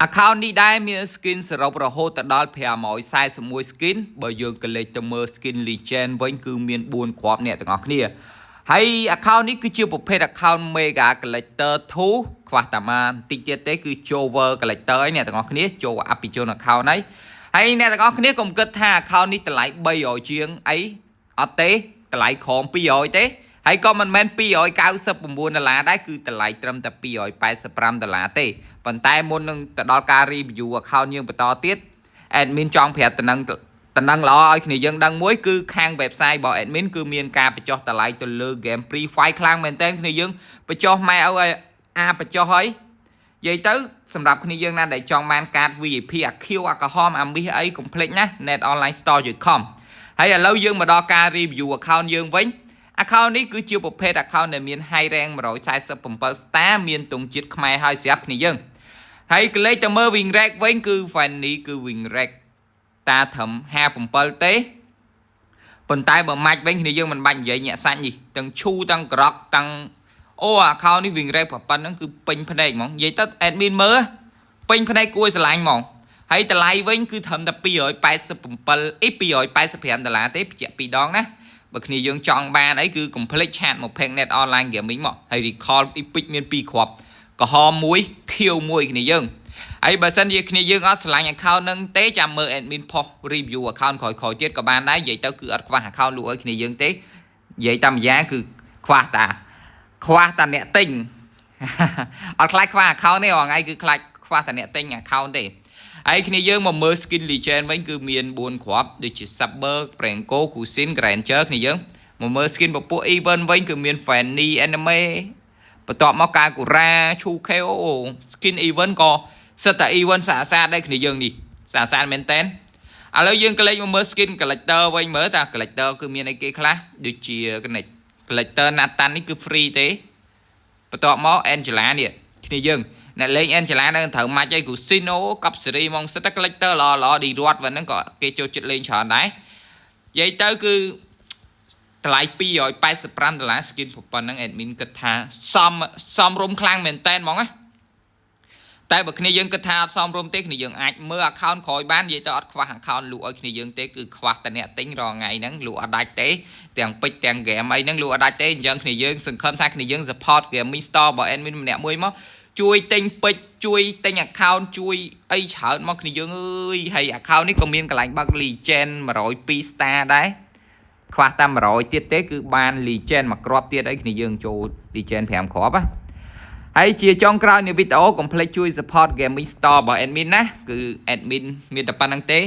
account នេះដែរមាន skin សរុបរហូតដល់541 skin បើយើងក៏លេខទៅមើល skin legend វិញគឺមាន4គ្រាប់អ្នកទាំងអស់គ្នាហើយ account នេះគឺជាប្រភេទ account mega collector 2ខ្វះតាម៉ាបន្តិចទៀតទេគឺ Jover collector ឯអ្នកទាំងអស់គ្នាចូល up ពីជូន account ហើយអ្នកទាំងអស់គ្នាកុំគិតថា account នេះតម្លៃ300ជាងអីអត់ទេតម្លៃក្រោម200ទេហើយក៏មិនមែន$299ដែរគឺតម្លៃត្រឹមតែ$285ទេប៉ុន្តែមុននឹងទៅដល់ការ review account យើងបន្តទៀត admin ចង់ប្រាប់តំណឹងល្អឲ្យគ្នាយើងដឹងមួយគឺខាង website របស់ admin គឺមានការបញ្ចុះតម្លៃទៅលើ game free fire ខ្លាំងមែនទែនគ្នាយើងបញ្ចុះម៉ែឲ្យបញ្ចុះហើយនិយាយទៅសម្រាប់គ្នាយើងណាដែលចង់បានកាត VIP អា Q អាក្រហមអាមាសអីកុំភ្លេចណា netonlinestore.com ហើយឥឡូវយើងមកដល់ការ review account យើងវិញaccount នេះគឺជាប្រភេទ account ដែលមាន high rank 147 star មានទង់ជាតិខ្មែរហើយស្រាប់គ្នាយើងហើយកលេចទៅមើល win rate វិញគឺ Fanny គឺ win rate តាត្រឹម57ទេប៉ុន្តែបើម៉ាច់វិញគ្នាយើងមិនបាច់និយាយញាក់សាច់នេះទាំងឈូទាំងក្រកទាំងអូ account នេះ win rate ប៉ុណ្ណឹងគឺពេញភ្នែកហ្មងនិយាយទៅ admin មើលពេញភ្នែកគួរស្រឡាញ់ហ្មងហើយតម្លៃវិញគឺត្រឹមតែ$285ទេបញ្ជាក់2ដងណាបើគ្នាយើងចង់បានអីគឺ complete chat មក Pegnet online gaming មកហើយ recall epic មាន2គ្រាប់ក្រហម1 Q 1គ្នាយើងហើយបើសិនជាគ្នាយើងអត់ឆ្លាញ់ account នឹងទេចាំមើល admin post review account ក្រោយៗទៀតក៏បានដែរនិយាយទៅគឺអត់ខ្វះ account លក់ឲ្យគ្នាយើងទេនិយាយតាមម្យ៉ាងគឺខ្វះតាអ្នកទិញអត់ខ្លាចខ្វះ account ទេរាល់ថ្ងៃគឺខ្លាចខ្វះតាអ្នកទិញ account ទេហើយគ្នាយើងមកមើល skin legend វិញគឺមាន4គ្រាប់ដូចជា Saber, Pranko, Kusin, Granger គ្នាយើងមកមើល skin ពពួក event វិញគឺមាន Fanny Anime បន្ទាប់មកការ Kura, Chukeo skin event ក៏សិតតែ event ស្អាតដែរគ្នាយើងនេះស្អាតមែនតើឥឡូវយើងក៏លេចមកមើល skin collector វិញមើលតា collector គឺមានអីគេខ្លះដូចជា collector Nathan នេះគឺ free ទេបន្ទាប់មក Angela នេះគ្នាយើងអ្នកលេង Angela នៅត្រូវម៉ាច់អី Casino កប់សេរីហ្មងសិតតែ collector ល្អឌីរ៉ាត់ហ្នឹងក៏គេចូលចិត្តលេងច្រើនដែរនិយាយទៅគឺតម្លៃ$285 skin ប៉ុណ្ណឹង admin គិតថាសមរម្យខ្លាំងមែនតើហ្មងណាតែបើគ្នាយើងគិតថាអត់សមរម្យទេគ្នាយើងអាចមើល account ក្រោយបាននិយាយទៅអត់ខ្វះ account លក់ឲ្យគ្នាយើងទេគឺខ្វះតែអ្នកទិញរាល់ថ្ងៃហ្នឹងលក់អត់ដាច់ទេទាំងពេជ្រទាំង game អីហ្នឹងលក់អត់ដាច់ទេអញ្ចឹងគ្នាយើងសង្ឃឹមថាគ្នាយើង support gaming store របស់ admin ម្នាក់មួយមកជួយទិញពេជ្រជួយទិញ account ជួយអីច្រើនមកគ្នាយើងអើយហើយ account នេះក៏មានកន្លែងបើក legend 102 star ដែរខ្វះតែ100ទៀតទេគឺបាន legend មួយគ្រាប់ទៀតអីគ្នាយើងចូល legend 5គ្រាប់ណាហើយជាចុងក្រោយនៃវីដេអូកុំភ្លេចជួយ support gaming store របស់ admin ណាគឺ admin មានតែប៉ុណ្្នឹងទេ